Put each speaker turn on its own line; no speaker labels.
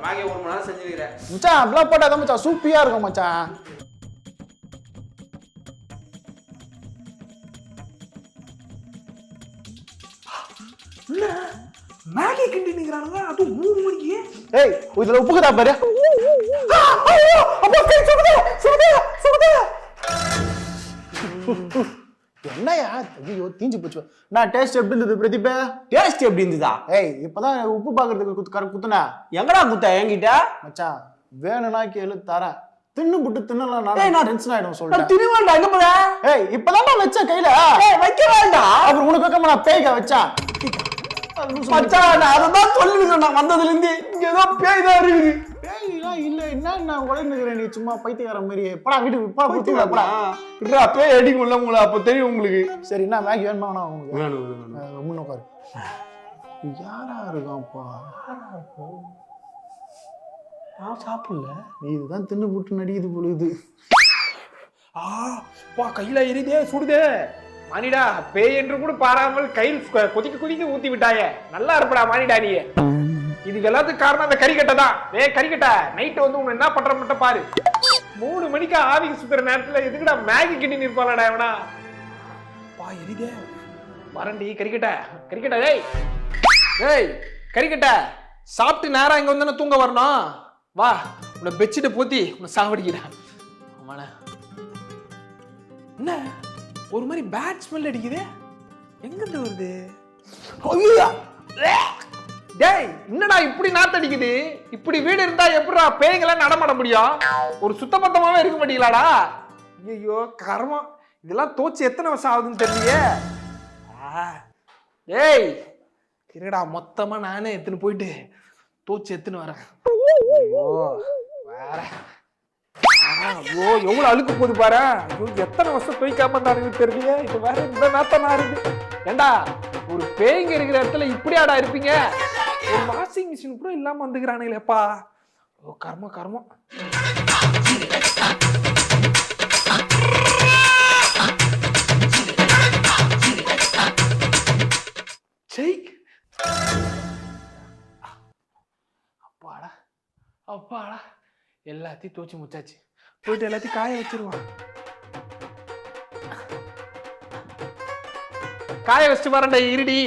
Maggi 1 மணி நேரம் செஞ்சுக்கிறேன்
மச்சான் அப்படிலாம் போட்டாதான் மச்சான் சூப்பியா இருக்கும் மச்சான்.
மேகி கிண்டி நிக்கிறானுங்க அது 3 மணிக்கு.
ஏய் இதுல உப்புக்குதா பாரு.
அப்பா கை சுடுதே சுடுதே சுடுதே.
என்னையா ஐயோ தீஞ்சு போச்சு. நான் டேஸ்ட் எப்படி இருந்தது பிரதீப்?
டேஸ்ட் எப்படி இருந்ததா?
ஏய் இப்பதான் உப்பு பாக்குறதுக்கு குத்துனா
எங்கடா குத்த என்கிட்ட?
மச்சான் வேணும்னா கேளு தரேன். தின்னு புட்டு தின்னலாம்
ஏய்,
நான் டென்ஷன் ஆயிடும் சொல்றேன்.
திருவாண்டா எங்க போற?
ஏய் இப்பதான் நான் வச்ச கையில.
ஏய் வைக்க வேண்டாம்.
அப்புறம் உனக்கு வைக்காம நான் பேய்க்க வச்சேன்.
மச்சான் நான் அதான் சொல்லிருக்கேன் நான் வந்ததுல இருந்து இங்க ஏதோ பேய் தான் இருக்குது.
பேய்லாம் இல்ல என்ன நான் உடைந்துக்கிறேன் நீ சும்மா பைத்தியக்கார மாதிரி. போடா வீட்டுக்கு போடா குத்துடா போடா.
விட்றா பேய் அடிக்க முடியல உங்களை அப்ப தெரியும் உங்களுக்கு.
சரி என்ன மேகி வேணுமா வேணாம் உங்களுக்கு?
வேணும்.
முன்ன உட்காரு. யாரா இருக்கான்ப்பா?
நான் சாப்பிடல.
நீ இதுதான் தின்னு புட்டு நடிக்குது பொழுது.
பா கையில எரிதே சுடுதே. மானிடா பேய் என்று கூட பாராமல் கையில் கொதிக்க கொதிக்க ஊத்தி விட்டாயே. நல்லா இருப்படா மானிடா நீ. இதுக்கு எல்லாத்துக்கும் காரணம் அந்த கறிக்கட்டை தான். கறிக்கட்டை நைட்டு வந்து உன்னை என்ன பண்ற மட்டும் பாரு. 3 மணிக்கு ஆவிக்கு சுத்துற நேரத்துல எதுக்குடா மேகி கிண்டி நிற்பாளடா இவனா? பா எரிதே வரண்டி கறிக்கட்டை கறிக்கட்டை. டேய் டேய் கறிக்கட்டை சாப்பிட்டு நேரம் இங்க வந்து தூங்க வரணும். வா உன்னை பெட்ஷீட்டை போத்தி உன்னை சாவடிக்கிறேன். ஆமாண்ணா என்ன ஒரு மாதிரி பேட் ஸ்மெல் அடிக்குது. எங்கிருந்து வருது? டேய் என்னடா இப்படி நாத்து அடிக்குது? இப்படி வீடு இருந்தா எப்படிடா பேய்களை நடமாட முடியும்? ஒரு சுத்தபத்தமாவே இருக்க மாட்டீங்களாடா? ஐயோ கர்மம். இதெல்லாம் தோச்சு எத்தனை வருஷம் ஆகுதுன்னு தெரியலையே. ஏய் இருடா மொத்தமா நானே எடுத்துன்னு போயிட்டு தோச்சு எடுத்துன்னு வரேன். ஐயோ வேற ஐயோ எவ்வளவு அழுக்கு போகுது பாரு. ஐயோ எத்தனை வருஷம் துவைக்காம இருந்தாருன்னு தெரியலையே. இது வேற இந்த நாத்தனா இருக்கு. ஏண்டா ஒரு பேய்ங்க இருக்கிற இடத்துல இப்படியாடா இருப்பீங்க? ஒரு வாஷிங் மிஷின் கூட இல்லாம வந்துக்கிறானுங்களேப்பா. ஓ கர்மம் கர்மம். செய் அப்பாடா அப்பாடா எல்லாத்தையும் தோச்சு முச்சாச்சு. போயிட்டு எல்லாத்தையும் காய வச்சிருவான். காய வச்சுட்டு வரேன்டா இருடி.